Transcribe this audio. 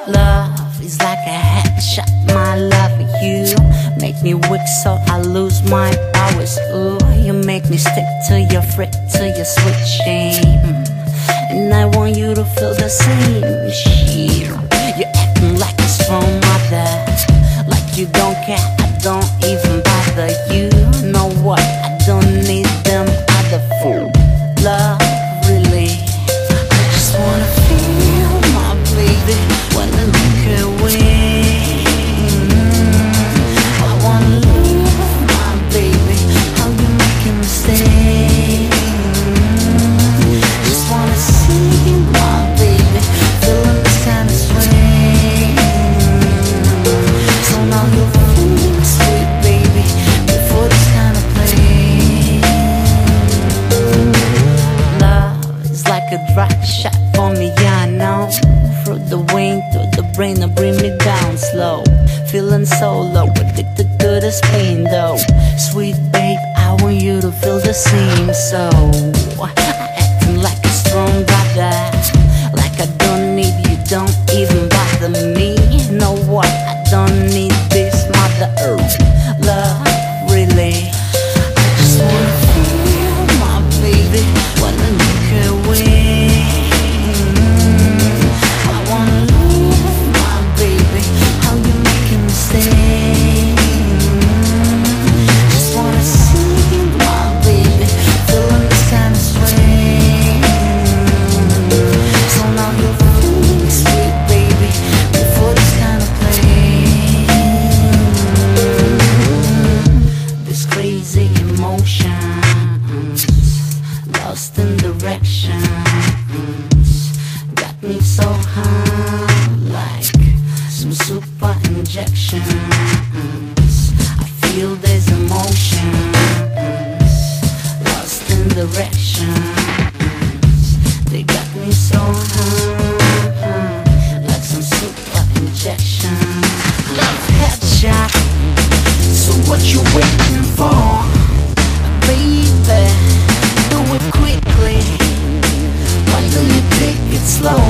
Love is like a headshot, my love. You make me weak so I lose my powers. Ooh, you make me stick to your freak, to your sweet shame. And I want you to feel the same shit. You're acting like a strong mother, like you don't care, I don't even bother. You know what, I don't need them other fool. Love, really, I just wanna feel my baby when I look away. I wanna love my baby, how you making me stay. Just wanna see my baby, feeling this kind of sway. So now you're feeling sweet, baby, before this kind of play. Love is like a drug shot for me, yeah, I know. Through the wing, through the brain, to bring me down slow. Feeling so low, addicted to this pain though. Sweet babe, I want you to feel the same. So acting like a strong brother, like I don't need you, don't even bother me. You know what, I don't need this mother earth. Love, really, I just wanna feel my baby when I look away. I wanna love my baby, how you making me stay. Just wanna see my baby, feeling this kind of sway. So now you're feeling sweet, baby, before this kind of play. This crazy emotions, lost in directions, got me so high, like some super injections. I feel these emotions, lost in directions. They got me so high, like some super injections. Love headshot, so what you waiting for? Baby, do it quickly. Why do you take it slow?